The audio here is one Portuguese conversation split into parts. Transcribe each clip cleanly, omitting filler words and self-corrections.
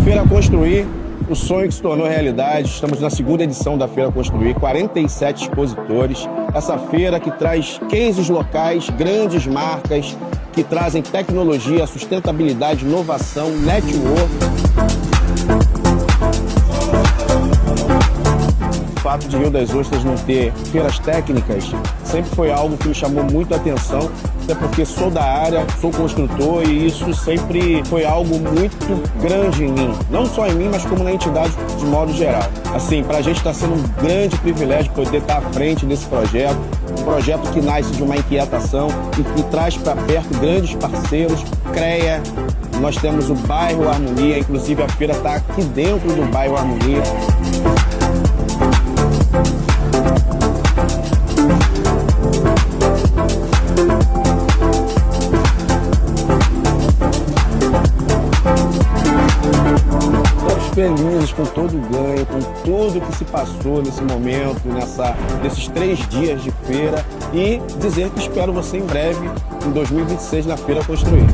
Feira Construir, o sonho que se tornou realidade. Estamos na segunda edição da Feira Construir, 47 expositores. Essa feira que traz cases locais, grandes marcas, que trazem tecnologia, sustentabilidade, inovação, network. O fato de Rio das Ostras não ter feiras técnicas sempre foi algo que me chamou muito a atenção, até porque sou da área, sou construtor e isso sempre foi algo muito grande em mim. Não só em mim, mas como na entidade de modo geral. Assim, para a gente está sendo um grande privilégio poder estar à frente desse projeto, um projeto que nasce de uma inquietação e que traz para perto grandes parceiros, CREA. Nós temos o bairro Harmonia, inclusive a feira está aqui dentro do bairro Harmonia. Felizes com todo o ganho, com tudo que se passou nesse momento, nesses 3 dias de feira, e dizer que espero você em breve, em 2026, na Feira Construir.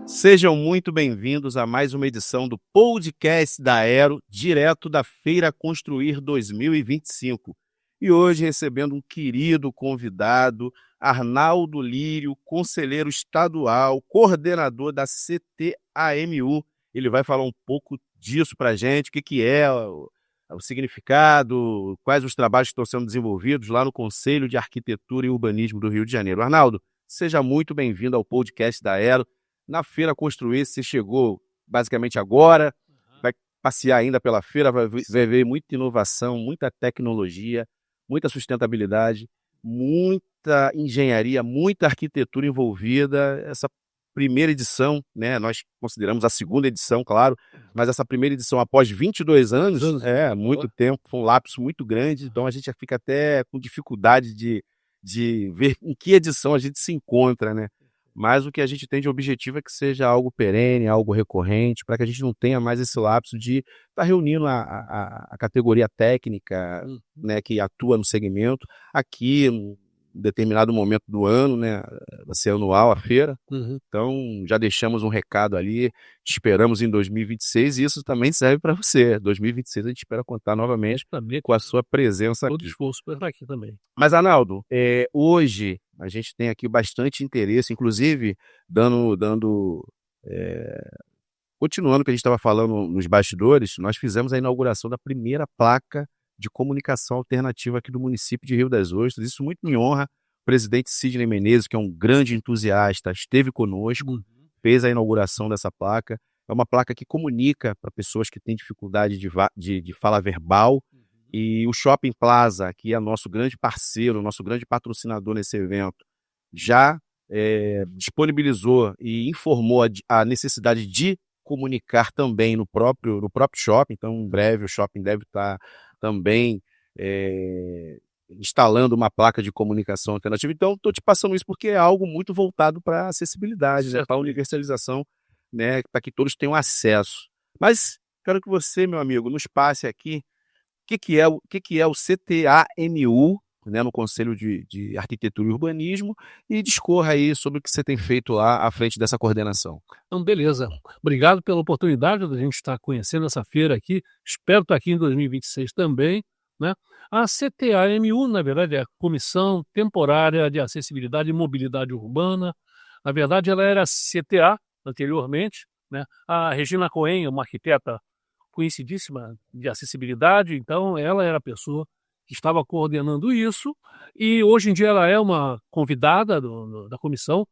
Sejam muito bem-vindos a mais uma edição do podcast da Aero, direto da Feira Construir 2025. E hoje recebendo um querido convidado, Arnaldo Lírio, conselheiro estadual, coordenador da CTAMU. Ele vai falar um pouco disso para a gente, o que é o significado, quais os trabalhos que estão sendo desenvolvidos lá no Conselho de Arquitetura e Urbanismo do Rio de Janeiro. Arnaldo, seja muito bem-vindo ao podcast da Aero. Na Feira Construir, você chegou basicamente agora, vai passear ainda pela feira, vai ver muita inovação, muita tecnologia, muita sustentabilidade, muita engenharia, muita arquitetura envolvida. Essa primeira edição, né, nós consideramos a segunda edição, claro, mas essa primeira edição após 22 anos, muito tempo, foi um lapso muito grande, então a gente já fica até com dificuldade de ver em que edição a gente se encontra, né? Mas o que a gente tem de objetivo é que seja algo perene, algo recorrente, para que a gente não tenha mais esse lapso de estar reunindo a categoria técnica, né, que atua no segmento, aqui em determinado momento do ano, né, vai ser anual a feira. Então já deixamos um recado ali, esperamos em 2026, e isso também serve para você. 2026 a gente espera contar novamente com a sua presença todo aqui. esforço para estar aqui também. Mas, Arnaldo, hoje a gente tem aqui bastante interesse, inclusive continuando o que a gente estava falando nos bastidores, nós fizemos a inauguração da primeira placa de comunicação alternativa aqui do município de Rio das Ostras. Isso muito me honra. O presidente Sidney Menezes, que é um grande entusiasta, esteve conosco, fez a inauguração dessa placa. É uma placa que comunica para pessoas que têm dificuldade de fala verbal. E o Shopping Plaza, que é nosso grande parceiro, nosso grande patrocinador nesse evento, já disponibilizou e informou a necessidade de comunicar também no próprio shopping. Então, em breve, o shopping deve estar também instalando uma placa de comunicação alternativa. Então, estou te passando isso porque é algo muito voltado para a acessibilidade, né, para a universalização, né, para que todos tenham acesso. Mas quero que você, meu amigo, nos passe aqui o que é o CTAMU, né, no Conselho de Arquitetura e Urbanismo, e discorra aí sobre o que você tem feito lá à frente dessa coordenação. Então, beleza. Obrigado pela oportunidade de a gente estar conhecendo essa feira aqui. Espero estar aqui em 2026 também, né? A CTAMU, na verdade, é a Comissão Temporária de Acessibilidade e Mobilidade Urbana. Na verdade, ela era CTA anteriormente, né? A Regina Cohen, uma arquiteta conhecidíssima de acessibilidade, então ela era a pessoa que estava coordenando isso, e hoje em dia ela é uma convidada da comissão,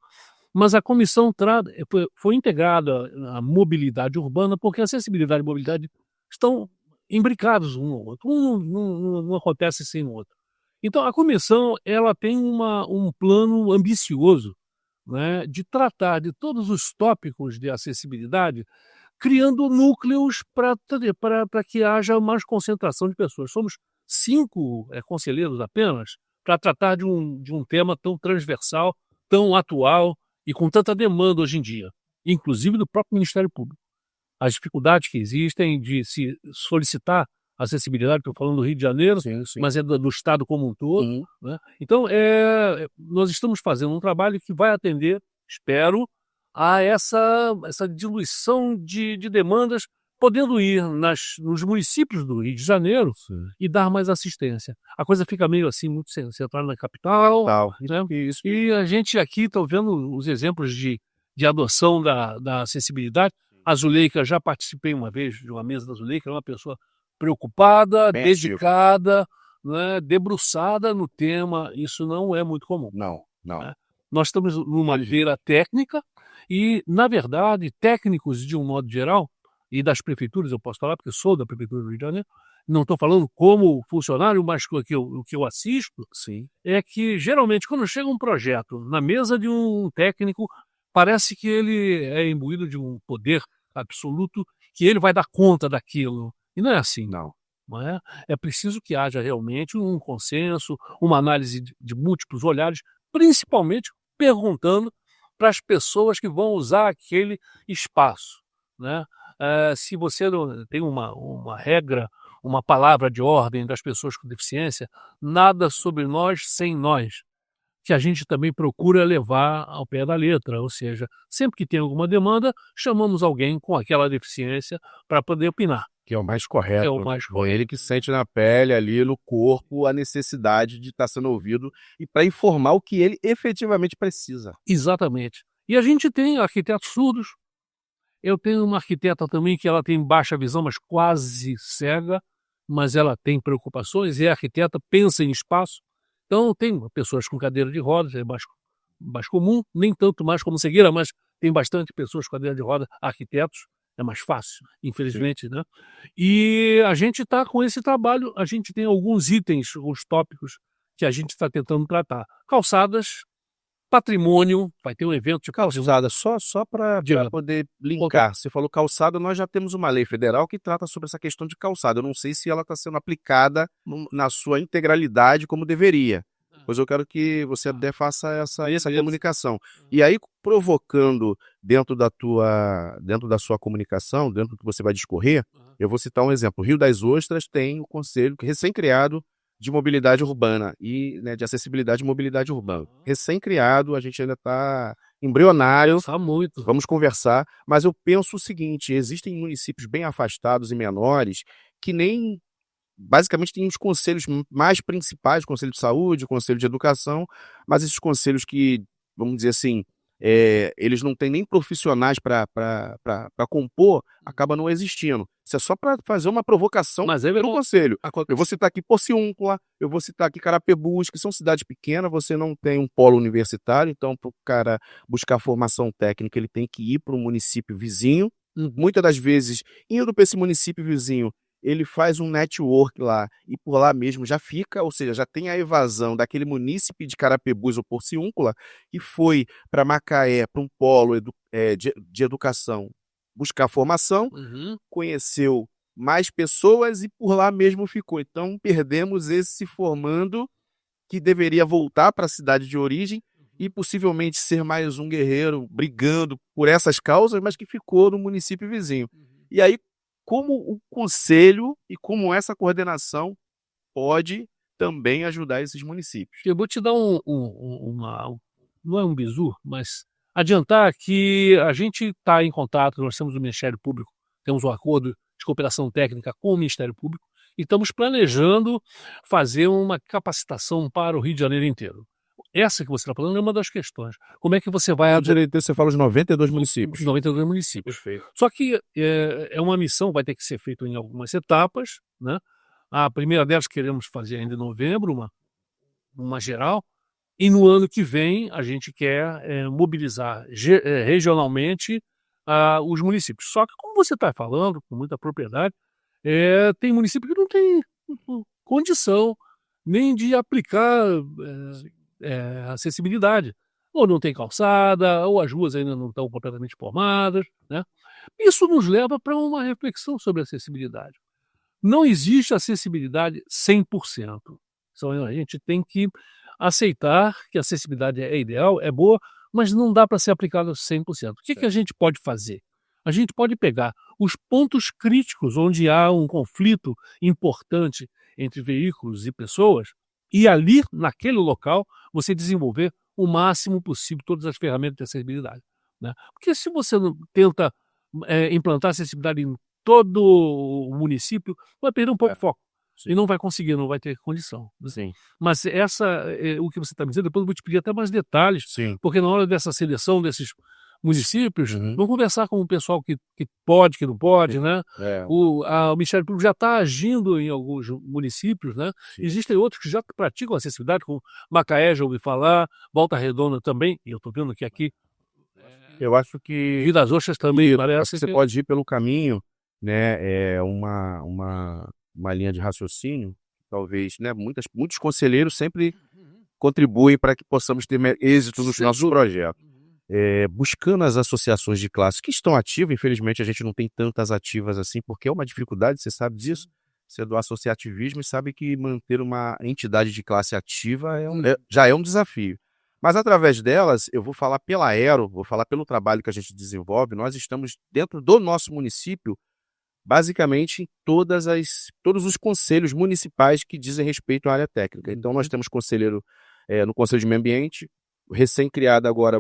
mas a comissão foi integrada à mobilidade urbana, porque acessibilidade e mobilidade estão imbricados um no outro, não acontece sem o outro. Então a comissão ela tem um plano ambicioso, né, de tratar de todos os tópicos de acessibilidade, criando núcleos para que haja mais concentração de pessoas. Somos 5 conselheiros apenas para tratar de um tema tão transversal, tão atual e com tanta demanda hoje em dia, inclusive do próprio Ministério Público. As dificuldades que existem de se solicitar acessibilidade, estou falando do Rio de Janeiro, sim. mas é do Estado como um todo. Né? Então, nós estamos fazendo um trabalho que vai atender, espero, há essa diluição de demandas, podendo ir nos municípios do Rio de Janeiro e dar mais assistência. A coisa fica meio assim, muito centrada na capital, Tal. né? Isso. E a gente aqui está vendo os exemplos de adoção da acessibilidade. A Zuleika, já participei uma vez de uma mesa da Zuleika, era uma pessoa preocupada, Bem dedicada, né, debruçada no tema. Isso não é muito comum. Não. É. Nós estamos numa feira técnica e, na verdade, técnicos de um modo geral, e das prefeituras, eu posso falar, porque eu sou da Prefeitura do Rio de Janeiro, não estou falando como funcionário, mas o que eu assisto Sim. é que, geralmente, quando chega um projeto na mesa de um técnico, parece que ele é imbuído de um poder absoluto, que ele vai dar conta daquilo. E não é assim. Não. Não é? É preciso que haja realmente um consenso, uma análise de múltiplos olhares, principalmente perguntando para as pessoas que vão usar aquele espaço, né? Se você não tem uma regra, uma palavra de ordem das pessoas com deficiência, nada sobre nós sem nós, que a gente também procura levar ao pé da letra, ou seja, sempre que tem alguma demanda, chamamos alguém com aquela deficiência para poder opinar. Que é o mais correto. É o mais Bom, ele que sente na pele, ali no corpo, a necessidade de estar sendo ouvido e para informar o que ele efetivamente precisa. Exatamente. E a gente tem arquitetos surdos. Eu tenho uma arquiteta também que ela tem baixa visão, mas quase cega, mas ela tem preocupações, e é arquiteta, pensa em espaço. Então tem pessoas com cadeira de rodas, é mais comum, nem tanto mais como cegueira, mas tem bastante pessoas com cadeira de roda, arquitetos, é mais fácil, infelizmente, né? E a gente está com esse trabalho, a gente tem alguns itens, alguns tópicos que a gente está tentando tratar. Calçadas, patrimônio, vai ter um evento de Calçada, só para poder linkar. Você falou calçada, nós já temos uma lei federal que trata sobre essa questão de calçada. Eu não sei se ela está sendo aplicada na sua integralidade como deveria. Pois eu quero que você até faça essa comunicação. E aí, provocando dentro da sua comunicação, dentro do que você vai discorrer, eu vou citar um exemplo. Rio das Ostras tem o conselho recém-criado de mobilidade urbana e, né, de acessibilidade e mobilidade urbana. Recém-criado, a gente ainda está embrionário, muito. Vamos conversar, mas eu penso o seguinte, existem municípios bem afastados e menores que nem, basicamente, tem os conselhos mais principais, Conselho de Saúde, Conselho de Educação, mas esses conselhos que, vamos dizer assim, eles não têm nem profissionais para compor, acaba não existindo. Isso é só para fazer uma provocação no conselho. Eu vou citar aqui Porciúncula, eu vou citar aqui Carapebus, que são cidades pequenas, você não tem um polo universitário, então para o cara buscar formação técnica, ele tem que ir para um município vizinho. Muitas das vezes, indo para esse município vizinho, ele faz um network lá e por lá mesmo já fica, ou seja, já tem a evasão daquele munícipe de Carapebus ou Porciúncula que foi para Macaé, para um polo de educação, buscar formação, conheceu mais pessoas e por lá mesmo ficou. Então perdemos esse formando que deveria voltar para a cidade de origem e possivelmente ser mais um guerreiro brigando por essas causas, mas que ficou no município vizinho. E aí, como o conselho e como essa coordenação pode também ajudar esses municípios? Eu vou te dar não é um bizu, mas adiantar que a gente está em contato, nós temos o Ministério Público, temos um acordo de cooperação técnica com o Ministério Público e estamos planejando fazer uma capacitação para o Rio de Janeiro inteiro. Essa que você está falando é uma das questões. Como é que você vai... Você fala de 92 municípios. 92 municípios. Perfeito. Só que é uma missão, vai ter que ser feita em algumas etapas, né? A primeira delas queremos fazer ainda em novembro, uma geral, e no ano que vem a gente quer mobilizar regionalmente os municípios. Só que, como você está falando, com muita propriedade, tem município que não tem condição nem de aplicar acessibilidade. Ou não tem calçada, ou as ruas ainda não estão completamente formadas, né? Isso nos leva para uma reflexão sobre acessibilidade. Não existe acessibilidade 100%. Então, a gente tem que aceitar que a acessibilidade é ideal, é boa, mas não dá para ser aplicada 100%. O que a gente pode fazer? A gente pode pegar os pontos críticos onde há um conflito importante entre veículos e pessoas e ali, naquele local, você desenvolver o máximo possível todas as ferramentas de acessibilidade. né? Porque se você não tenta implantar acessibilidade em todo o município, vai perder um pouco o foco. E não vai conseguir, não vai ter condição, né? Sim, Mas o que você está me dizendo, depois eu vou te pedir até mais detalhes, sim. porque na hora dessa seleção desses municípios, Uhum. vamos conversar com o pessoal que pode, que não pode, né? É, O Ministério Público já está agindo em alguns municípios, né? sim. Existem outros que já praticam acessibilidade, como Macaé, já ouvi falar, Volta Redonda também, e eu estou vendo que aqui Eu acho que Rio das Ostras também acho parece que você pode ir pelo caminho, né? É uma linha de raciocínio, talvez, né? Muitos conselheiros sempre contribuem para que possamos ter êxito nos Sem nossos dúvida. projetos. Buscando as associações de classe que estão ativas, infelizmente a gente não tem tantas ativas assim, porque é uma dificuldade, você sabe disso. Você é do associativismo e sabe que manter uma entidade de classe ativa já é um desafio. Mas através delas, eu vou falar pela Aero, vou falar pelo trabalho que a gente desenvolve, nós estamos dentro do nosso município, basicamente em todos os conselhos municipais que dizem respeito à área técnica. Então nós temos conselheiro no Conselho de Meio Ambiente, recém-criado agora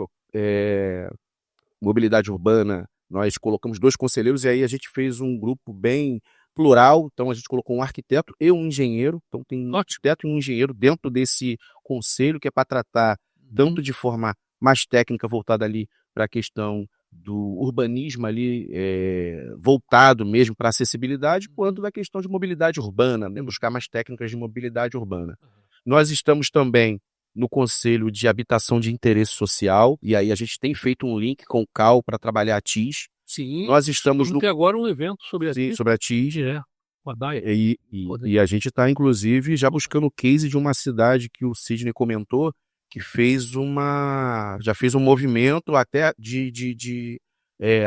Mobilidade Urbana, nós colocamos 2 conselheiros e aí a gente fez um grupo bem plural, então a gente colocou um arquiteto e um engenheiro, então tem um arquiteto e um engenheiro dentro desse conselho que é para tratar tanto de forma mais técnica voltada ali para a questão do urbanismo ali, voltado mesmo para acessibilidade, quanto da questão de mobilidade urbana, né? Buscar mais técnicas de mobilidade urbana. Nós estamos também no Conselho de Habitação de Interesse Social, e aí a gente tem feito um link com o CAL para trabalhar a TIS. Sim, Nós estamos vamos ter agora um evento sobre a TIS. sobre a TIS. Com a DAE. E a gente está, inclusive, já buscando o case de uma cidade que o Sidney comentou, que já fez um movimento até de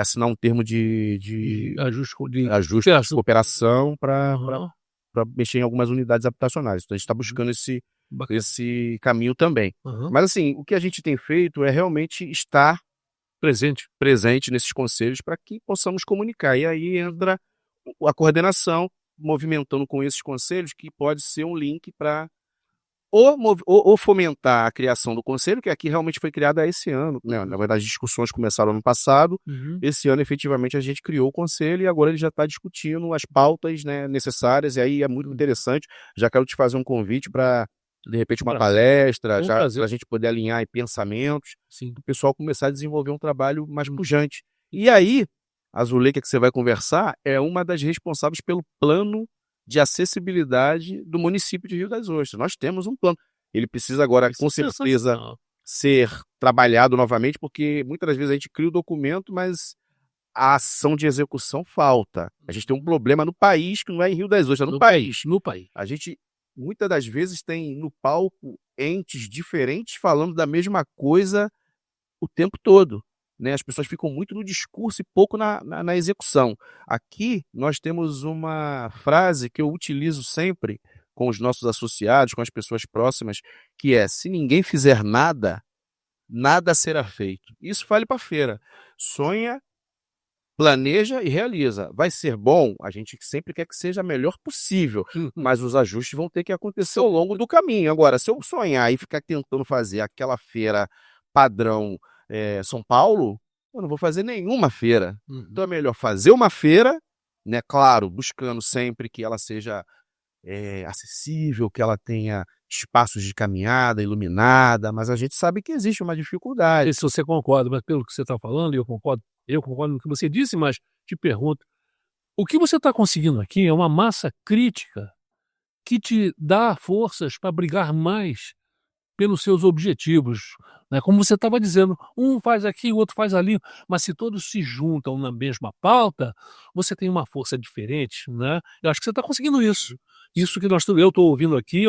assinar um termo de ajuste de cooperação para mexer em algumas unidades habitacionais. Então a gente está buscando esse caminho também. Mas assim, o que a gente tem feito é realmente estar presente nesses conselhos para que possamos comunicar. E aí entra a coordenação, movimentando com esses conselhos, que pode ser um link para ou fomentar a criação do conselho, que aqui realmente foi criada esse ano, né? Na verdade, as discussões começaram ano passado. Esse ano, efetivamente, a gente criou o conselho e agora ele já está discutindo as pautas, né, necessárias, e aí é muito interessante. Já quero te fazer um convite para, de repente, uma palestra, para a gente poder alinhar aí pensamentos, o pessoal começar a desenvolver um trabalho mais pujante. E aí, a Zuleika, que você vai conversar, é uma das responsáveis pelo plano de acessibilidade do município de Rio das Ostras. Nós temos um plano. Ele precisa agora, com certeza, ser trabalhado novamente, porque muitas das vezes a gente cria o documento, mas a ação de execução falta. A gente tem um problema no país, que não é em Rio das Ostras, é no país. A gente, muitas das vezes, tem no palco entes diferentes falando da mesma coisa o tempo todo, né? As pessoas ficam muito no discurso e pouco na execução. Aqui nós temos uma frase que eu utilizo sempre com os nossos associados, com as pessoas próximas, que é: se ninguém fizer nada, nada será feito. Isso vale para a feira. Sonha, planeja e realiza. Vai ser bom? A gente sempre quer que seja a melhor possível, mas os ajustes vão ter que acontecer ao longo do caminho. Agora, se eu sonhar e ficar tentando fazer aquela feira padrão São Paulo, eu não vou fazer nenhuma feira. Então é melhor fazer uma feira, né? Claro, buscando sempre que ela seja acessível, que ela tenha espaços de caminhada, iluminada, mas a gente sabe que existe uma dificuldade. Não sei se você concorda, mas pelo que você está falando, eu concordo no que você disse, mas te pergunto, o que você está conseguindo aqui é uma massa crítica que te dá forças para brigar mais pelos seus objetivos, né? Como você estava dizendo, um faz aqui, o outro faz ali, mas se todos se juntam na mesma pauta, você tem uma força diferente, né? Eu acho que você está conseguindo isso. Isso que eu estou ouvindo aqui,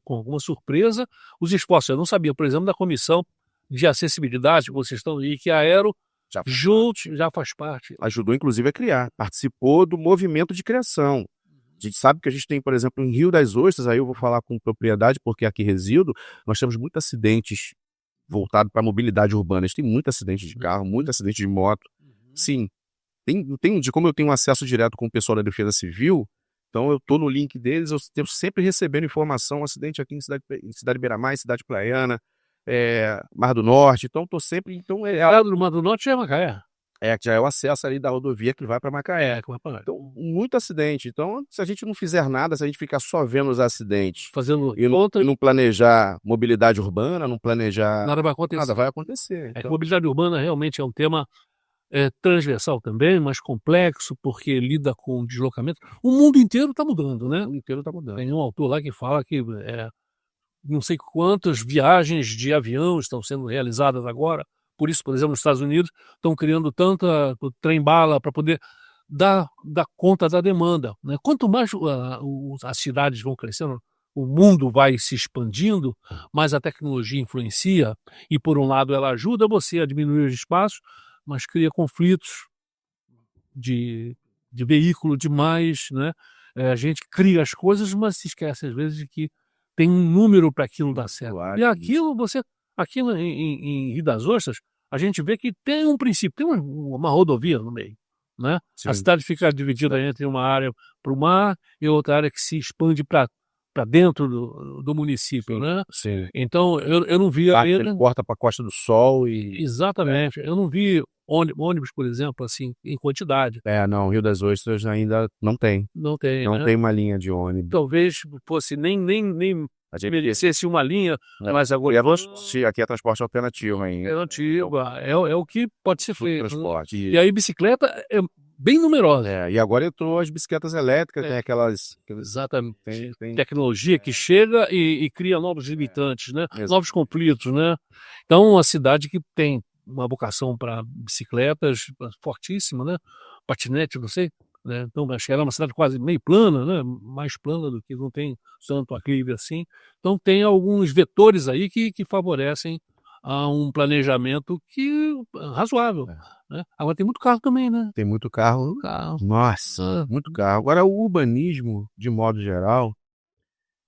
com alguma surpresa, os esforços. Eu não sabia, por exemplo, da comissão de acessibilidade que vocês estão aí, que a Aero já faz parte. Ajudou, inclusive, a criar. Participou do movimento de criação. A gente sabe que a gente tem, por exemplo, em Rio das Ostras, aí eu vou falar com propriedade, porque aqui resido, nós temos muitos acidentes voltados para a mobilidade urbana. A gente tem muito acidente de carro, muito acidente de moto. Sim, como eu tenho acesso direto com o pessoal da Defesa Civil, então eu estou no link deles, eu estou sempre recebendo informação, acidente aqui em Cidade Beira-Mar, em Cidade Praiana, Mar do Norte, então estou sempre... Então Lá do Mar do Norte é Macaé. que já é o acesso ali da rodovia que vai para Macaé. Que vai pra lá. Então, muito acidente. Então, se a gente não fizer nada, se a gente ficar só vendo os acidentes Fazendo e conta, não planejar mobilidade urbana, não planejar... nada vai acontecer. Nada vai acontecer. É que Então, mobilidade urbana realmente é um tema transversal também, mais complexo, porque lida com deslocamento. O mundo inteiro está mudando, né? o inteiro está mudando. Tem um autor lá que fala que não sei quantas viagens de avião estão sendo realizadas agora. Por isso, por exemplo, nos Estados Unidos estão criando tanta trem-bala para poder dar conta da demanda, né? Quanto mais as cidades vão crescendo, o mundo vai se expandindo, mais a tecnologia influencia e, por um lado, ela ajuda você a diminuir os espaços, mas cria conflitos de veículo demais, né? A gente cria as coisas, mas se esquece às vezes de que tem um número para aquilo dar certo. Claro. E aquilo aqui em Rio das Ostras, a gente vê que tem um princípio, tem uma rodovia no meio, né? Sim. A cidade fica dividida entre uma área para o mar e outra área que se expande para dentro do município, Sim. né? Sim. Então eu não vi Ele corta para a Costa do Sol e... exatamente, eu não vi ônibus, por exemplo, assim, em quantidade. Não, Rio das Ostras ainda não tem. Não tem, Não né? tem uma linha de ônibus. Talvez fosse nem A gente merecesse uma linha, mas e agora aqui é transporte alternativo ainda. é antiga, é o que pode ser feito, né? Transporte. E aí bicicleta é bem numerosa. E agora entrou as bicicletas elétricas, tem aquelas... Exatamente. Tem... Tecnologia que chega e cria novos limitantes, né? Exato. Novos conflitos, né? Então, uma cidade que tem uma vocação para bicicletas fortíssima, né? Patinete, não sei, né? Então, acho que era uma cidade quase meio plana, né? Mais plana do que não tem tanto aclive assim. Então, tem alguns vetores aí que favorecem a um planejamento razoável, né? Agora tem muito carro também, né? Tem muito carro. Nossa, muito carro. Agora, o urbanismo, de modo geral,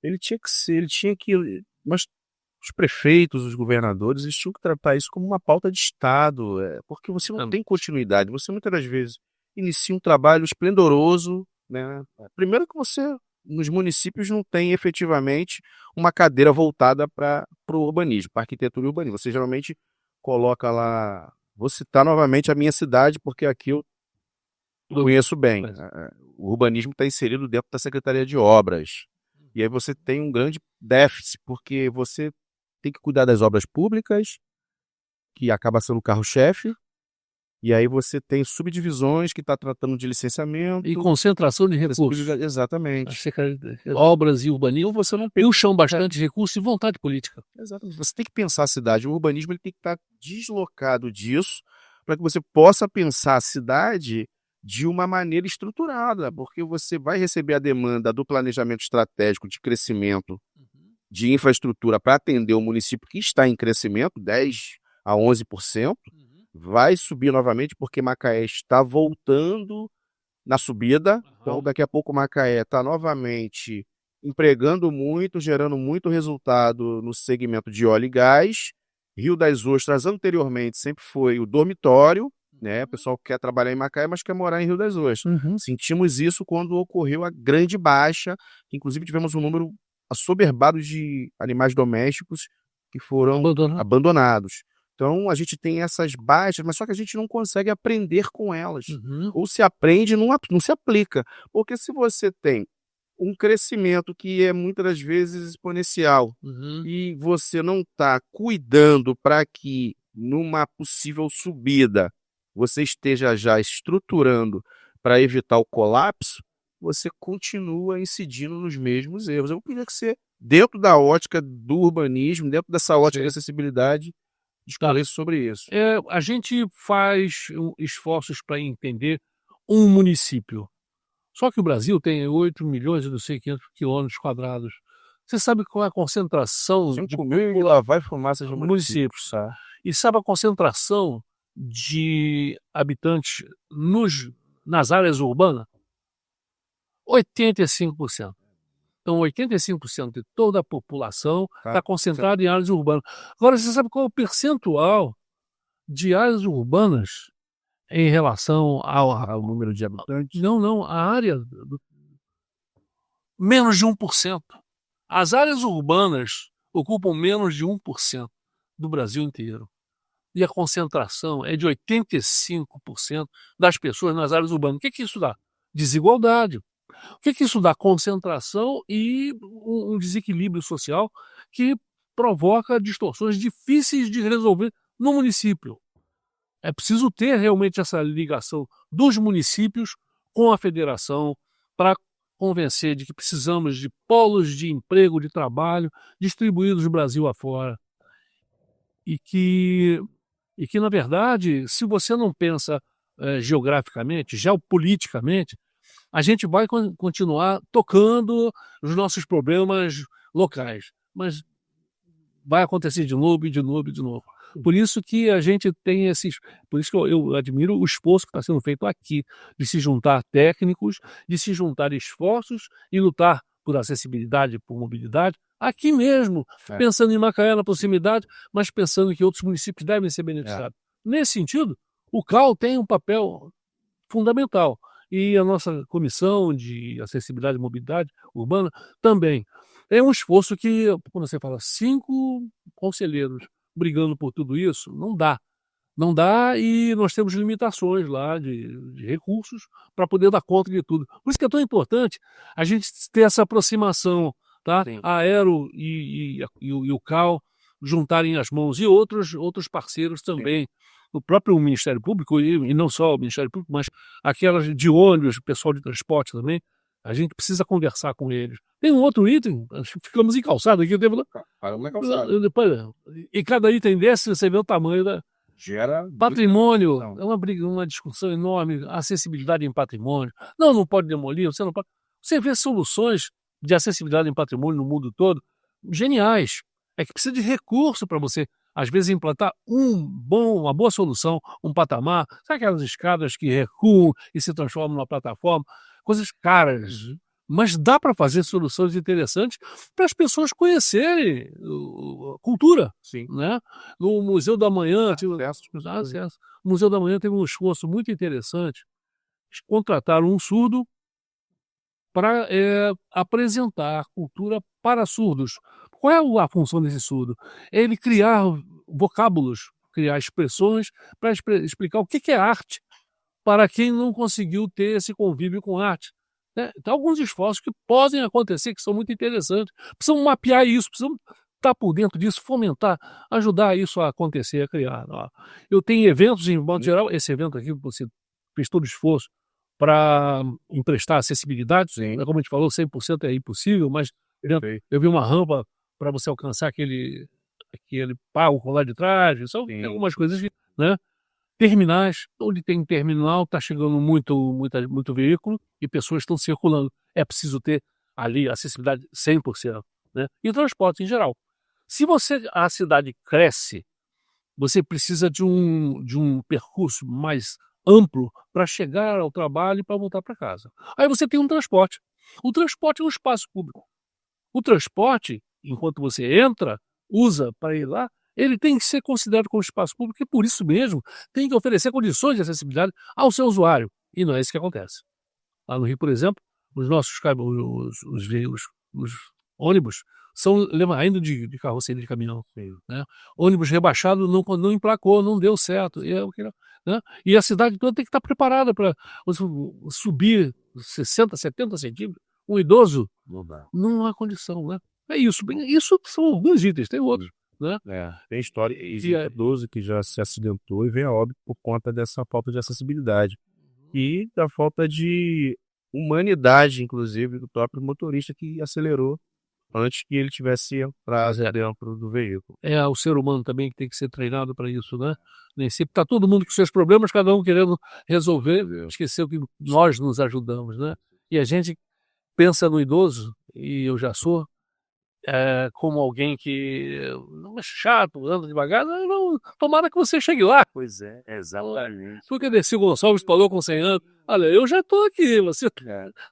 ele tinha que... Mas os prefeitos, os governadores, eles tinham que tratar isso como uma pauta de Estado, porque você não tem continuidade. Você, muitas das vezes, inicia um trabalho esplendoroso, né? Primeiro que você, nos municípios, não tem efetivamente uma cadeira voltada para o urbanismo, para arquitetura e urbanismo. Você geralmente coloca lá... Vou citar novamente a minha cidade, porque aqui eu conheço bem. O urbanismo está inserido dentro da Secretaria de Obras. E aí você tem um grande déficit, porque você tem que cuidar das obras públicas, que acaba sendo o carro-chefe, e aí você tem subdivisões que está tratando de licenciamento. E concentração de recursos. Exatamente. Obras e urbanismo, Então você não puxam bastante recursos e vontade política. Exatamente. Você tem que pensar a cidade. O urbanismo ele tem que estar deslocado disso para que você possa pensar a cidade de uma maneira estruturada, porque você vai receber a demanda do planejamento estratégico de crescimento de infraestrutura para atender o município que está em crescimento, 10% a 11%, vai subir novamente porque Macaé está voltando na subida. Então, daqui a pouco Macaé está novamente empregando muito, gerando muito resultado no segmento de óleo e gás. Rio das Ostras anteriormente sempre foi o dormitório, né? O pessoal quer trabalhar em Macaé, mas quer morar em Rio das Ostras. Sentimos isso quando ocorreu a grande baixa, inclusive tivemos um número assoberbado de animais domésticos que foram abandonados. Então, a gente tem essas baixas, mas só que a gente não consegue aprender com elas. Ou se aprende, não se aplica. Porque se você tem um crescimento que é muitas das vezes exponencial e você não está cuidando para que numa possível subida você esteja já estruturando para evitar o colapso, você continua incidindo nos mesmos erros. Eu queria que você, dentro da ótica do urbanismo, dentro dessa ótica de acessibilidade, discorrer sobre isso. A gente faz esforços para entender um município. Só que o Brasil tem 8 milhões e não sei 500 quilômetros quadrados. Você sabe qual é a concentração de lá vai fumaça de municípios? E sabe a concentração de habitantes nas áreas urbanas? 85%. Então, 85% de toda a população está concentrada em áreas urbanas. Agora, você sabe qual é o percentual de áreas urbanas em relação ao número de habitantes? Não, a área... Menos de 1%. As áreas urbanas ocupam menos de 1% do Brasil inteiro. E a concentração é de 85% das pessoas nas áreas urbanas. O que isso dá? Desigualdade. O que isso dá? Concentração e um desequilíbrio social que provoca distorções difíceis de resolver no município. É preciso ter realmente essa ligação dos municípios com a federação para convencer de que precisamos de polos de emprego, de trabalho distribuídos no Brasil afora. E que, na verdade, se você não pensa geograficamente, geopoliticamente, a gente vai continuar tocando os nossos problemas locais. Mas vai acontecer de novo, e de novo, e de novo. Por isso que a gente tem por isso que eu admiro o esforço que está sendo feito aqui, de se juntar técnicos, de se juntar esforços e lutar por acessibilidade, por mobilidade, aqui mesmo, pensando em Macaé na proximidade, mas pensando que outros municípios devem ser beneficiados. Nesse sentido, o CAL tem um papel fundamental. E a nossa comissão de acessibilidade e mobilidade urbana também. É um esforço que, quando você fala 5 conselheiros brigando por tudo isso, não dá. Não dá, e nós temos limitações lá de recursos para poder dar conta de tudo. Por isso que é tão importante a gente ter essa aproximação, tá? A Aero e o CAL juntarem as mãos, e outros parceiros também. O próprio Ministério Público, e não só o Ministério Público, mas aquelas de ônibus, o pessoal de transporte também, a gente precisa conversar com eles. Tem um outro item, ficamos em calçada aqui, e cada item desse, você vê o tamanho da... Gera patrimônio, é uma briga, uma discussão enorme, acessibilidade em patrimônio. Não pode demolir, você não pode... Você vê soluções de acessibilidade em patrimônio no mundo todo, geniais. É que precisa de recurso para você, às vezes, implantar uma boa solução, um patamar. Sabe aquelas escadas que recuam e se transformam numa plataforma? Coisas caras. Mas dá para fazer soluções interessantes para as pessoas conhecerem cultura. Sim. Né? No Museu da Manhã... Acesso. O Museu da Manhã teve um esforço muito interessante. Eles contrataram um surdo para apresentar cultura para surdos. Qual é a função desse surdo? É ele criar vocábulos, criar expressões para explicar o que é arte para quem não conseguiu ter esse convívio com arte. Né? Então, alguns esforços que podem acontecer, que são muito interessantes. Precisam mapear isso, precisam estar por dentro disso, fomentar, ajudar isso a acontecer, a criar. Ó. Eu tenho eventos, em modo geral, esse evento aqui, você fez todo o esforço para emprestar acessibilidade. Sim. Como a gente falou, 100% é impossível, mas eu vi uma rampa para você alcançar aquele palco lá de trás. Tem algumas coisas, né? Terminais, onde tem terminal, está chegando muito veículo e pessoas estão circulando. É preciso ter ali acessibilidade 100%. Né? E transporte em geral. Se a cidade cresce, você precisa de um percurso mais amplo para chegar ao trabalho e para voltar para casa. Aí você tem um transporte. O transporte é um espaço público. O transporte, enquanto você entra, usa para ir lá, ele tem que ser considerado como espaço público e, por isso mesmo, tem que oferecer condições de acessibilidade ao seu usuário. E não é isso que acontece. Lá no Rio, por exemplo, os nossos os ônibus são ainda de carroceria de caminhão. Né? Ônibus rebaixado não emplacou, não deu certo. Né? E a cidade toda tem que estar preparada para subir 60, 70 centímetros. Um idoso não há condição. Né? É isso. Isso são alguns itens, tem outros. Né? Tem história, existe idoso que já se acidentou e veio a óbito por conta dessa falta de acessibilidade e da falta de humanidade, inclusive, do próprio motorista que acelerou antes que ele tivesse entrado dentro do veículo. É o ser humano também que tem que ser treinado para isso, né? Nem sempre está todo mundo com seus problemas, cada um querendo resolver, esqueceu que nós nos ajudamos, né? E a gente pensa no idoso, e eu já sou, como alguém que não é chato, anda devagar, não, tomara que você chegue lá. Pois é, exatamente. Porque Dercy Gonçalves falou com 100 anos, olha, eu já estou aqui, você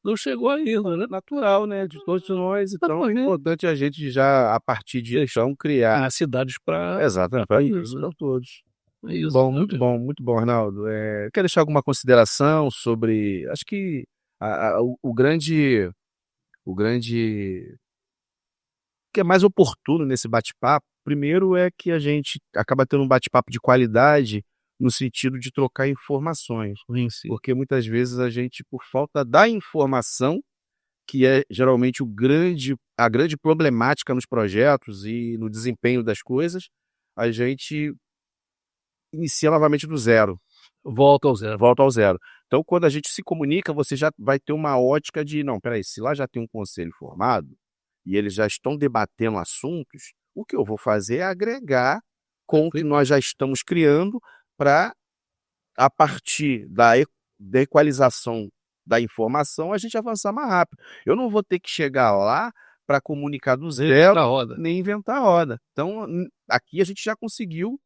não chegou ainda, né? Natural, né, de todos nós, então é importante a gente já, a partir de então, criar cidades para... Exatamente, para isso, para todos. É isso. Bom, muito bom, Arnaldo. Quer deixar alguma consideração sobre, acho que o grande que é mais oportuno nesse bate-papo Primeiro é que a gente acaba tendo um bate-papo de qualidade no sentido de trocar informações, Sim. porque muitas vezes a gente, por falta da informação, que é geralmente a grande problemática nos projetos e no desempenho das coisas, a gente inicia novamente do zero, Volta ao zero. volta ao zero. Então, quando a gente se comunica, você já vai ter uma ótica de, não, peraí, se lá já tem um conselho formado e eles já estão debatendo assuntos, o que eu vou fazer é agregar com o que nós já estamos criando para, a partir da equalização da informação, a gente avançar mais rápido. Eu não vou ter que chegar lá para comunicar do zero, Na roda. nem inventar a roda. Então, aqui a gente já conseguiu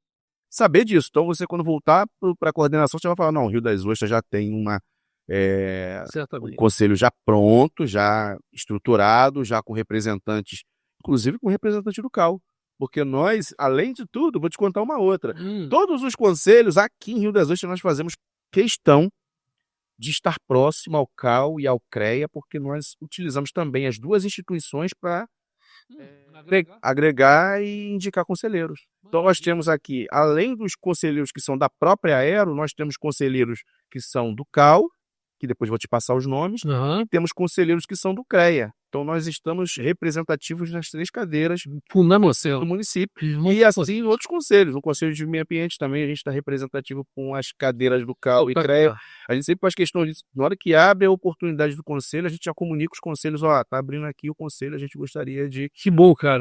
saber disso. Então, você, quando voltar para a coordenação, você vai falar, não, o Rio das Ostras já tem um Certamente. conselho já pronto, já estruturado, já com representantes, inclusive com representante do CAU. Porque nós, além de tudo, vou te contar uma outra. Todos os conselhos aqui em Rio das Ostras nós fazemos questão de estar próximo ao CAU e ao CREA, porque nós utilizamos também as duas instituições para agregar e indicar conselheiros. Então nós temos aqui, além dos conselheiros que são da própria Aero, nós temos conselheiros que são do CAU, que depois vou te passar os nomes, e temos conselheiros que são do CREA. Então nós estamos representativos nas 3 cadeiras do município. E assim outros conselhos. No Conselho de Meio Ambiente também a gente está representativo com as cadeiras do CAU e CREA. A gente sempre faz questão disso. Na hora que abre a oportunidade do conselho, a gente já comunica os conselhos, tá abrindo aqui o conselho, a gente gostaria de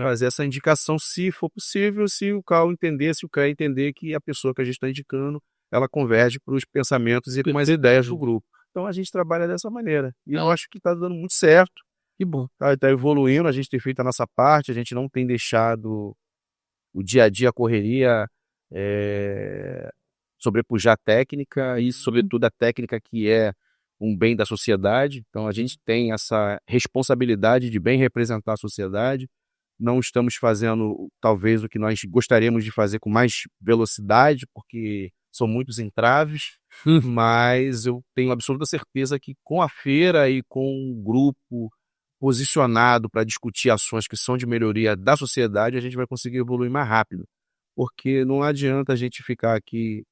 fazer essa indicação, se for possível, se o CAU entender, se o CREA entender que a pessoa que a gente está indicando, ela converge para os pensamentos e com as ideias do grupo. Então a gente trabalha dessa maneira. E eu acho que está dando muito certo. Que bom. Tá evoluindo, a gente tem feito a nossa parte, a gente não tem deixado o dia a dia, a correria, sobrepujar a técnica e, sobretudo, a técnica que é um bem da sociedade. Então, a gente tem essa responsabilidade de bem representar a sociedade. Não estamos fazendo, talvez, o que nós gostaríamos de fazer com mais velocidade, porque são muitos entraves, mas eu tenho absoluta certeza que com a feira e com um grupo posicionado para discutir ações que são de melhoria da sociedade, a gente vai conseguir evoluir mais rápido. Porque não adianta a gente ficar aqui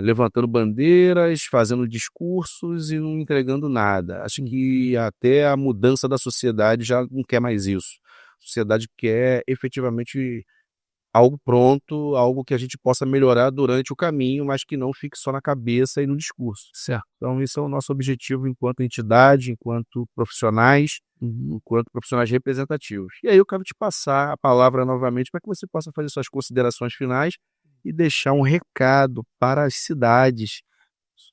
levantando bandeiras, fazendo discursos e não entregando nada. Acho que até a mudança da sociedade já não quer mais isso. A sociedade quer efetivamente algo pronto, algo que a gente possa melhorar durante o caminho, mas que não fique só na cabeça e no discurso. Certo. Então, esse é o nosso objetivo enquanto entidade, enquanto profissionais representativos. E aí eu quero te passar a palavra novamente para que você possa fazer suas considerações finais e deixar um recado para as cidades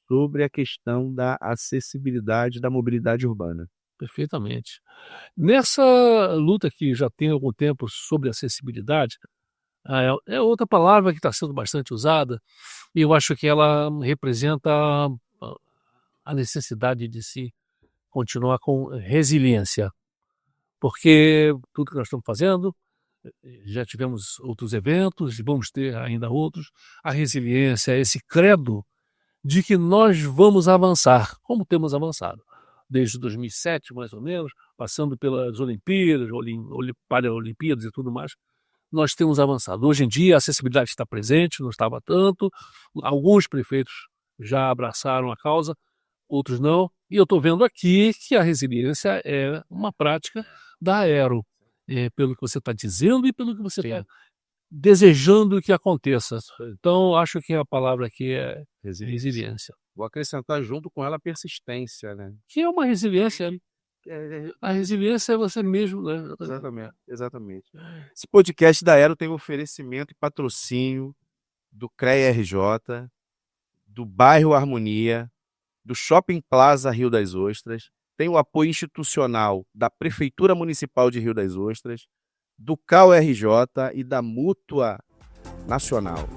sobre a questão da acessibilidade da mobilidade urbana. Perfeitamente. Nessa luta que já tem algum tempo sobre acessibilidade, é outra palavra que está sendo bastante usada, e eu acho que ela representa a necessidade de se continuar com resiliência, porque tudo que nós estamos fazendo, já tivemos outros eventos e vamos ter ainda outros, a resiliência, esse credo de que nós vamos avançar, como temos avançado, desde 2007 mais ou menos, passando pelas Olimpíadas, Paralimpíadas e tudo mais, nós temos avançado. Hoje em dia a acessibilidade está presente, não estava tanto, alguns prefeitos já abraçaram a causa, outros não, e eu estou vendo aqui que a resiliência é uma prática da Aero, pelo que você está dizendo e pelo que você está desejando que aconteça. Então, acho que a palavra aqui é resiliência. Vou acrescentar junto com ela a persistência, né? Que é uma resiliência. A resiliência é você mesmo, né? Exatamente. Esse podcast da Aero tem um oferecimento e patrocínio do CREA RJ, do bairro Harmonia, do Shopping Plaza Rio das Ostras, tem o apoio institucional da Prefeitura Municipal de Rio das Ostras, do CAU RJ e da Mútua Nacional.